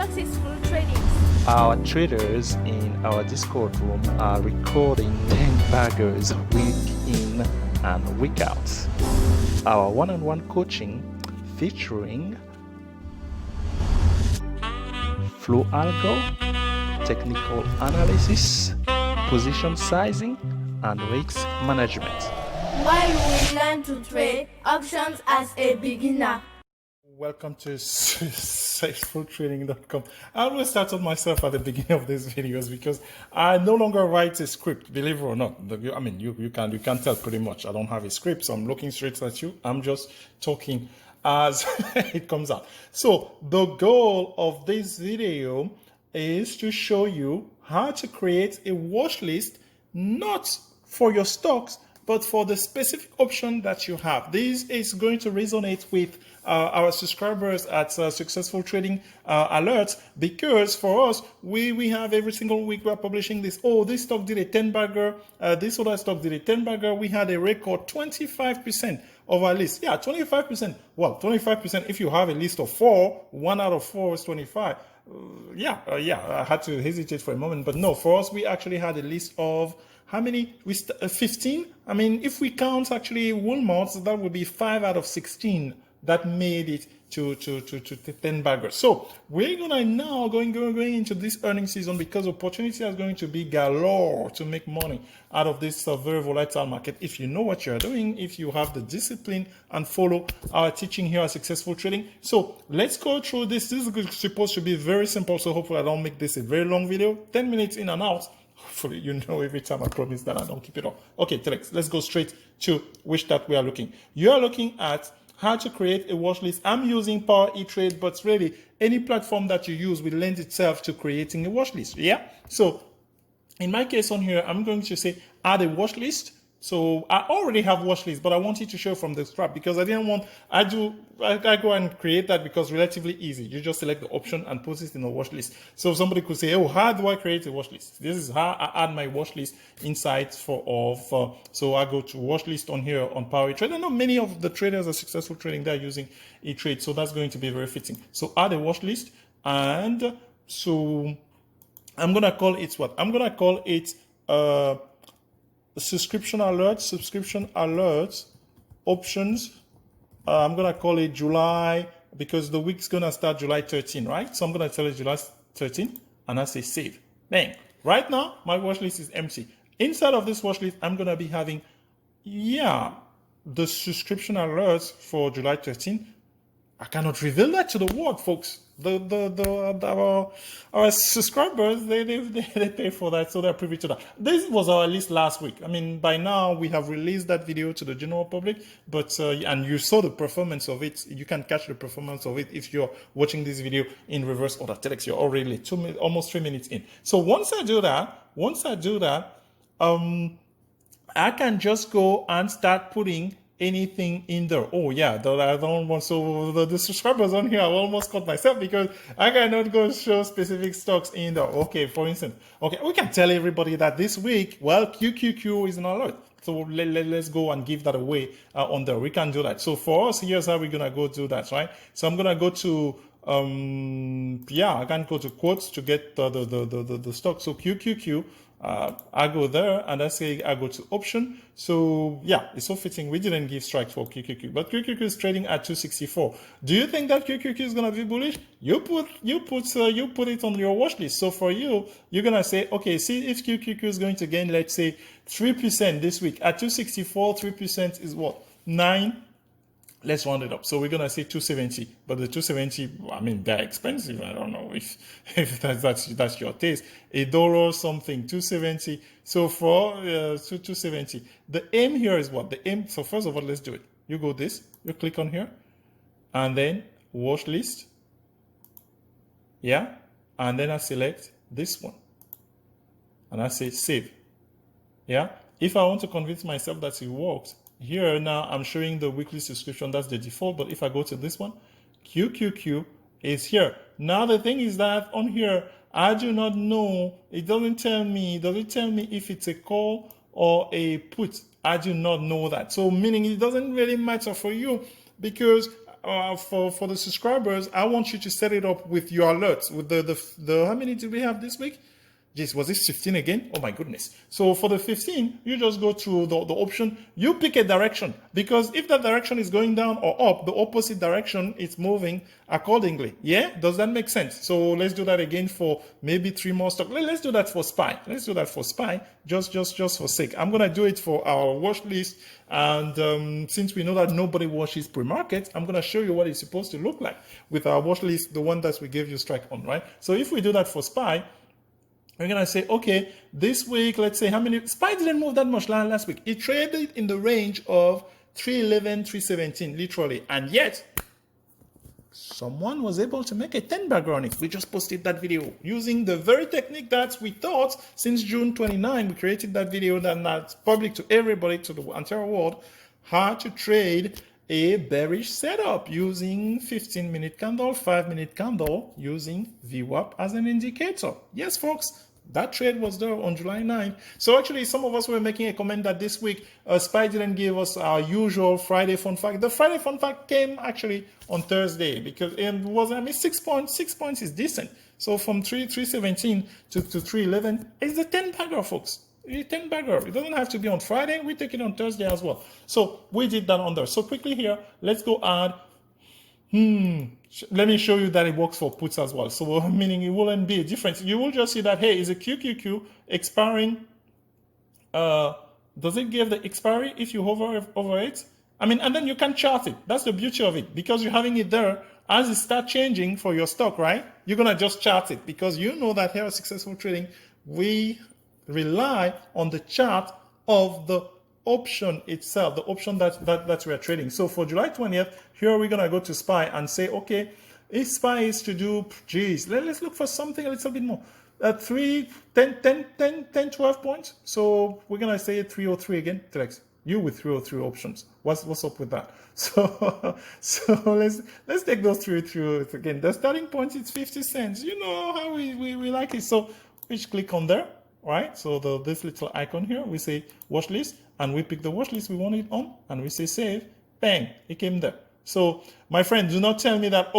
successful trading. Our traders in our Discord room are recording 10 baggers week in and week out. Our one-on-one coaching featuring flow algo, technical analysis, position sizing, and risk management. While we learn to trade options as a beginner. Welcome to successfultrading.com. I always started myself at the beginning of these videos because I no longer write a script, believe it or not. I mean, you can tell pretty much I don't have a script, so I'm looking straight at you. I'm just talking as it comes out. So the goal of this video is to show you how to create a watch list, not for your stocks, but for the specific option that you have. This is going to resonate with our subscribers at Successful Trading Alerts, because for us, we have every single week we're publishing this. Oh, this stock did a 10 bagger. This other stock did a 10 bagger. We had a record 25% of our list. Yeah, 25%. Well, 25%. If you have a list of 4, 1 out of 4 is 25. Yeah, I had to hesitate for a moment, but no, for us, we actually had a list of how many? 15. I mean, if we count actually Walmart, that would be 5 out of 16 that made it to 10 baggers. So we're gonna now going into this earnings season, because opportunity is going to be galore to make money out of this very volatile market. If you know what you're doing, if you have the discipline and follow our teaching here at Successful Trading. So let's go through this. This is supposed to be very simple. So hopefully I don't make this a very long video, 10 minutes in and out. Hopefully, you know, every time I promise that I don't keep it up. Okay, let's go straight to which that we are looking. You are looking at how to create a watch list. I'm using Power Etrade, but really any platform that you use will lend itself to creating a watch list. Yeah. So in my case on here, I'm going to say add a watch list. So I already have watch list, but I want you to show from the scrap, because I didn't want, I go and create that because relatively easy. You just select the option and put it in a watch list. So somebody could say, oh, how do I create a watch list? This is how I add my watch list inside so I go to watch list on here on Power Etrade. I know many of the traders are Successful Trading, they're using Etrade, so that's going to be very fitting. So add a watch list, and so I'm gonna call it what? I'm gonna call it subscription alerts options. I'm gonna call it July, because the week's gonna start July 13, right? So I'm gonna tell it July 13, and I say save. Bang. Right now my watch list is empty. Inside of this watch list, I'm gonna be having the subscription alerts for July 13. I cannot reveal that to the world, folks. Our subscribers, they pay for that, so they're privy to that. This was our list last week. I mean, by now we have released that video to the general public, but and you saw the performance of it. You can catch the performance of it if you're watching this video in reverse order. Telex, you're already almost 3 minutes in. So once I do that, I can just go and start putting anything in there. Oh yeah, I don't want, so the subscribers on here, I almost caught myself because I cannot go show specific stocks in there. Okay, for instance, okay, we can tell everybody that this week, well, QQQ is an alert. So let's go and give that away on there. We can do that. So for us, here's how we're gonna go do that, right? So I'm gonna go to I can go to quotes to get the stock. So QQQ. I go there and I say I go to option. So yeah, it's so fitting. We didn't give strike for QQQ, but QQQ is trading at 264. Do you think that QQQ is gonna be bullish? You put it on your watch list. So for you, you're gonna say, okay, see if QQQ is going to gain, let's say 3% this week at 264. 3% is what? 9. Let's round it up. So we're gonna say 270, but the 270, I mean, they're expensive. I don't know if that's your taste. $1 something, 270. So for 270, the aim here is what? The aim. So first of all, let's do it. You go this. You click on here, and then watch list. Yeah, and then I select this one, and I say save. Yeah. If I want to convince myself that it works. Here now I'm showing the weekly subscription, that's the default, but if I go to this one, QQQ is here. Now the thing is that on here, I do not know, it doesn't tell me if it's a call or a put. I do not know that. So meaning it doesn't really matter for you, because for the subscribers, I want you to set it up with your alerts. With the how many did we have this week? Jeez, was this 15 again? Oh my goodness. So for the 15, you just go to the option, you pick a direction, because if that direction is going down or up, the opposite direction is moving accordingly. Yeah? Does that make sense? So let's do that again for maybe 3 more stock. Let's do that for SPY. Let's do that for SPY, just for sake. I'm going to do it for our watch list. And since we know that nobody watches pre-market, I'm going to show you what it's supposed to look like with our watch list, the one that we gave you strike on, right? So if we do that for SPY, we're going to say, okay, this week, let's say how many, SPY didn't move that much last week. It traded in the range of 311, 317, literally. And yet, someone was able to make a 10-bagger on it. We just posted that video using the very technique that we thought since June 29. We created that video that's public to everybody, to the entire world, how to trade a bearish setup using 15-minute candle, 5-minute candle, using VWAP as an indicator. Yes, folks, that trade was there on July 9th. So actually, some of us were making a comment that this week, SPY didn't give us our usual Friday fun fact. The Friday fun fact came actually on Thursday because it was, 6 points. 6 points is decent. So from 317 to 311 is the 10-bagger, folks. 10-bagger. It doesn't have to be on Friday. We take it on Thursday as well. So we did that on there. So quickly here, let's go add. Let me show you that it works for puts as well. So meaning it wouldn't be a difference. You will just see that, hey, is a QQQ expiring? Does it give the expiry if you hover over it? I mean, and then you can chart it. That's the beauty of it, because you're having it there. As it starts changing for your stock, right? You're going to just chart it, because you know that here at Successful Trading, we rely on the chart of the option itself, the option that we are trading. So for July 20th, here we're going to go to SPY and say, okay, if SPY is to do, geez, let's look for something a little bit more. 10, 12 points. So we're going to say 303 again. Telex, you with 303 options. What's up with that? So let's take those 303 again. The starting point is 50 cents. You know how we like it. So we just click on there. Right, so this little icon here, we say watch list, and we pick the watch list we want it on, and we say save, bang, it came there. So my friend, do not tell me that,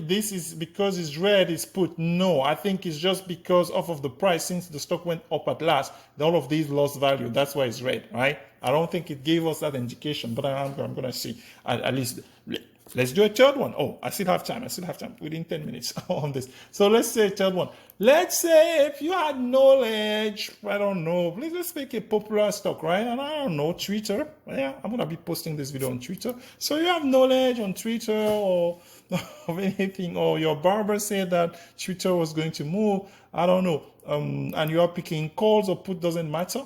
this is because it's red, it's put. No, I think it's just because of the price, since the stock went up at last, all of these lost value. That's why it's red, right? I don't think it gave us that indication, but I'm going to see at least. Let's do a third one. Oh, I still have time. Within 10 minutes on this. So let's say a third one. Let's say if you had knowledge, I don't know, let's make a popular stock, right? And I don't know, Twitter. Yeah, I'm going to be posting this video on Twitter. So you have knowledge on Twitter or of anything, or your barber said that Twitter was going to move. I don't know. And you are picking calls or put, doesn't matter.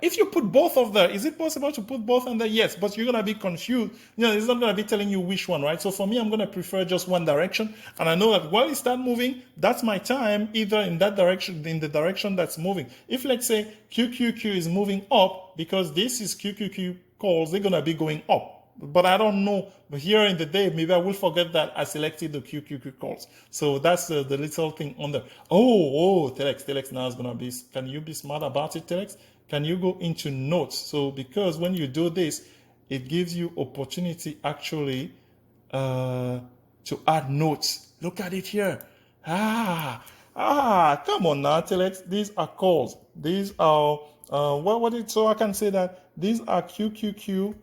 If you put both of them, is it possible to put both on there? Yes, but you're going to be confused. It's not going to be telling you which one, right? So for me, I'm going to prefer just one direction. And I know that while it starts moving, that's my time, either in that direction, in the direction that's moving. If let's say QQQ is moving up, because this is QQQ calls, they're going to be going up. But I don't know. But here in the day, maybe I will forget that I selected the QQQ calls. So that's the little thing on there. Telex now is going to be, can you be smart about it, Telex? Can you go into notes? So because when you do this, it gives you opportunity actually to add notes. Look at it here. Come on now, Telex. These are calls. These are, so I can say that these are QQQ.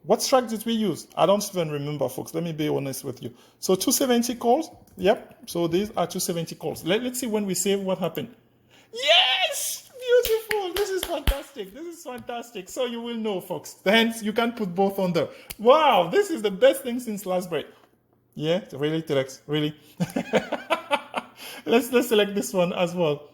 What strike did we use? I don't even remember, folks. Let me be honest with you. So 270 calls. Yep. So these are 270 calls. Let's see when we save what happened. Yes! Beautiful. This is fantastic. So you will know, folks. Hence, you can put both on there. Wow, this is the best thing since last break. Yeah, really, Telex, really. Let's select this one as well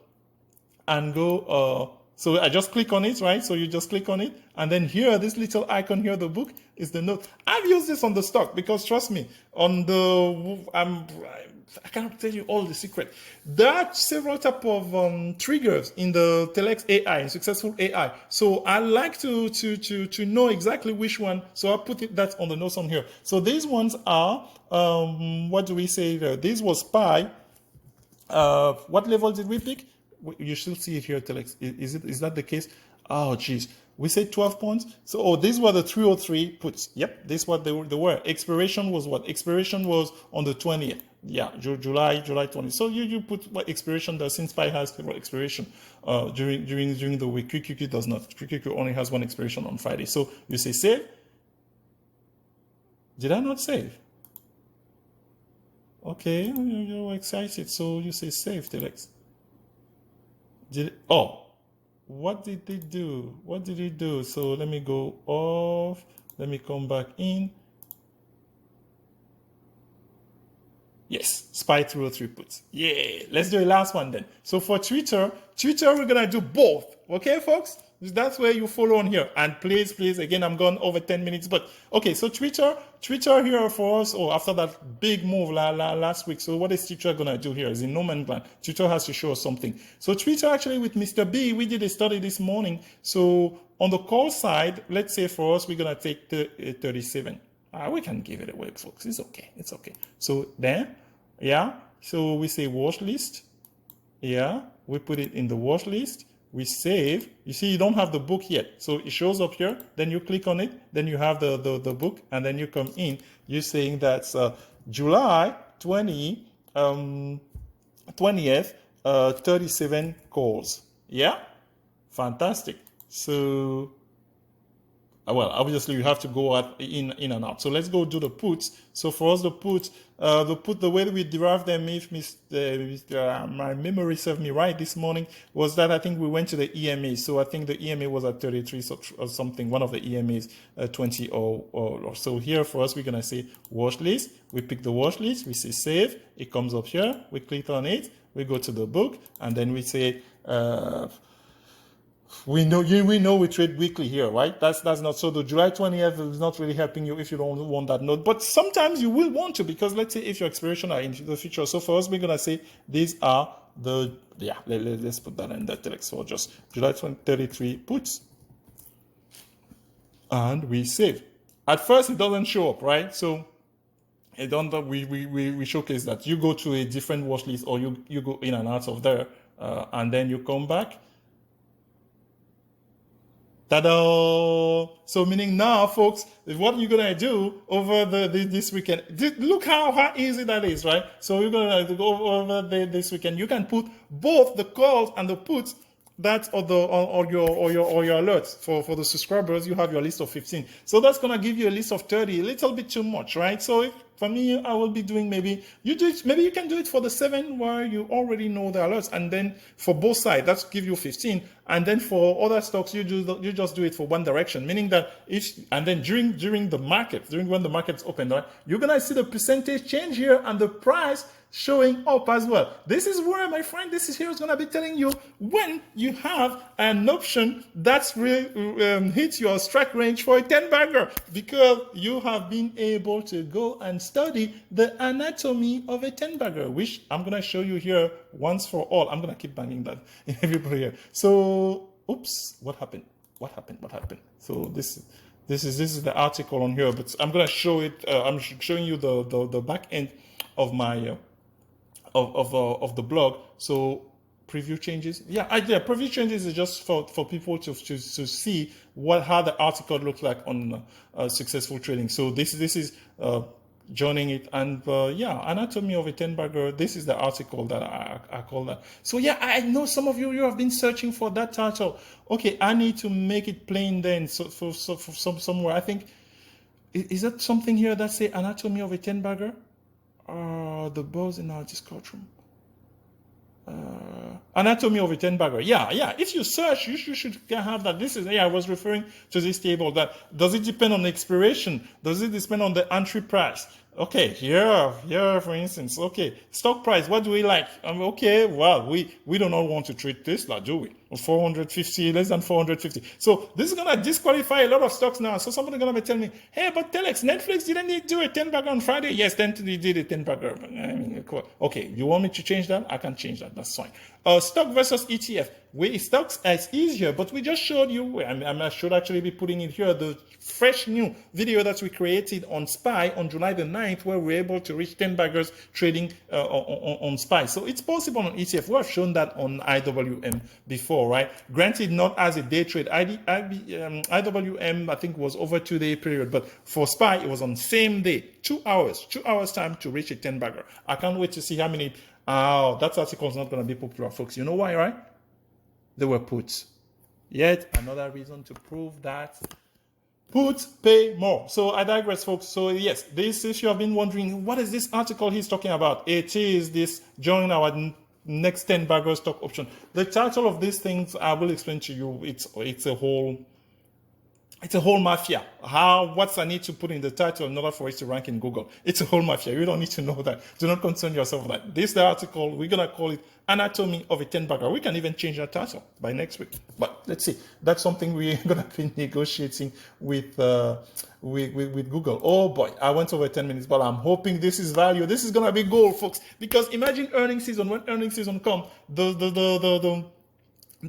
and go. So I just click on it, right? So you just click on it, and then here, this little icon here, the book is the note. I've used this on the stock because trust me, on I cannot tell you all the secret. There are several type of triggers in the Telex AI, in Successful AI. So I like to know exactly which one. So I put that on the notes on here. So these ones are, what do we say there? This was SPY. What level did we pick? You should see it here, Telex. Is that the case? Oh, geez. We say 12 points. So, oh, these were the 303 puts. Yep, this is what they were. Expiration was what? Expiration was on the 20th. Yeah, July 20th. So you put what expiration does, since SPY has expiration during the week. QQQ does not. QQQ only has one expiration on Friday. So you say save. Did I not save? Okay, you're excited. So you say save, Telex. What did they do? What did it do? So let me go off. Let me come back in. Yes, SPY 303 puts. Yeah, let's do a last one then. So for Twitter, we're going to do both. Okay, folks? That's where you follow on here. And please, again, I'm gone over 10 minutes. But okay, so Twitter here for us, after that big move last week. So what is Twitter going to do here? Is in no man's land. Twitter has to show us something. So Twitter, actually, with Mr. B, we did a study this morning. So on the call side, let's say for us, we're going to take 37. We can give it away, folks. It's okay. It's okay. So there, yeah. So we say watch list. Yeah, we put it in the watch list. We save. You see, you don't have the book yet. So it shows up here. Then you click on it. Then you have the book. And then you come in. You're saying that's July 20th, 37 calls. Yeah? Fantastic. So, well, obviously you have to go in and out. So let's go do the puts. So for us, the put, the way that we derive them, if my memory served me right this morning, was that I think we went to the EMA. So I think the EMA was at 33 or something. One of the EMAs, 20 or so. Here for us, we're going to say watch list. We pick the watch list. We say save. It comes up here. We click on it. We go to the book. And then we say... we know we trade weekly here, right? That's not so. The July 20th is not really helping you if you don't want that note. But sometimes you will want to, because let's say if your expiration are in the future. So for us, we're gonna say these are let's put that in that text. So just July 33 puts, and we save. At first, it doesn't show up, right? So it don't. We showcase that you go to a different watch list, or you go in and out of there, and then you come back. Ta-da! So meaning now, folks, what you're gonna do over this weekend? Look how easy that is, right? So you're gonna go over this weekend. You can put both the calls and the puts. That's or your alerts for the subscribers. You have your list of 15. So that's gonna give you a list of 30. A little bit too much, right? So for me, I will be doing maybe you can do it for the 7 where you already know the alerts, and then for both sides that's give you 15, and then for other stocks you just do it for one direction, meaning that during the market, when the market's open, right, you're gonna see the percentage change here and the price showing up as well. This is where, my friend, this is here is going to be telling you when you have an option that's really hits your strike range for a 10 bagger, because you have been able to go and study the anatomy of a 10 bagger, which I'm going to show you here once for all. I'm going to keep banging that in everybody here. So, oops, what happened? So this is the article on here, but I'm going to show it. I'm showing you the back end of my of the blog. So preview changes, preview changes is just for people to see how the article looks like on successful trading. So this is joining it, and anatomy of a 10 bagger. This is the article that I call that. So I know some of you have been searching for that title. Okay, I need to make it plain then. So for somewhere, I think, is that something here that say anatomy of a 10 bagger? The buzz in our Discord room. Anatomy of a 10 bagger. If you search, you should have that. This is, I was referring to this table. That does it depend on the expiration? Does it depend on the entry price? Okay, here, for instance. Okay, stock price. What do we like? Okay, well, we do not want to trade Tesla, do we? 450, less than 450. So this is gonna disqualify a lot of stocks now. So somebody's gonna be telling me, hey, but Telex, Netflix didn't do a 10 bagger on Friday? Yes, then they did a 10 bagger. Okay, you want me to change that? I can change that. That's fine. Stock versus ETF. Stocks is easier, but we just showed you. I should actually be putting it here. The fresh new video that we created on SPY on July the 9th, where we're able to reach 10 baggers trading on SPY. So it's possible on ETF. We have shown that on IWM before. before, right? Granted, not as a day trade. IWM, I think, was over 2-day period, but for SPY, it was on same day, 2 hours time to reach a 10 bagger. I can't wait to see how many. Oh, that article is not going to be popular, folks. You know why, right? They were puts. Yet another reason to prove that puts pay more. So I digress, folks. So yes, this issue, I've been wondering, what is this article he's talking about? It is this join our next 10 bagger stock option. The title of these things I will explain to you. It's a whole mafia. What's I need to put in the title in order for it to rank in Google? It's a whole mafia. You don't need to know that. Do not concern yourself with that. This is the article. We're gonna call it Anatomy of a 10 bagger. We can even change that title by next week. But let's see. That's something we're gonna be negotiating with Google. Oh boy, I went over 10 minutes, but I'm hoping this is value. This is gonna be gold, folks. Because imagine earnings season. When earnings season come, the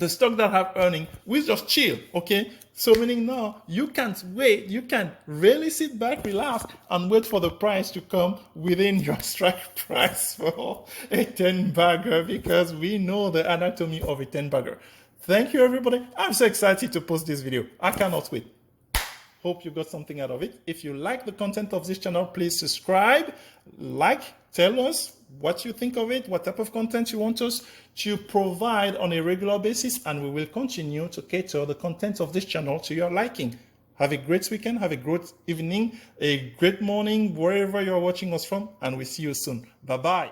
stock that have earning, we just chill, okay? So meaning now, you can't wait, you can really sit back, relax, and wait for the price to come within your strike price for a 10 bagger, because we know the anatomy of a 10 bagger. Thank you, everybody. I'm so excited to post this video. I cannot wait. Hope you got something out of it. If you like the content of this channel, please subscribe, tell us what you think of it, what type of content you want us to provide on a regular basis, and we will continue to cater the content of this channel to your liking. Have a great weekend, have a great evening, a great morning, wherever you're watching us from, and we'll see you soon. Bye-bye.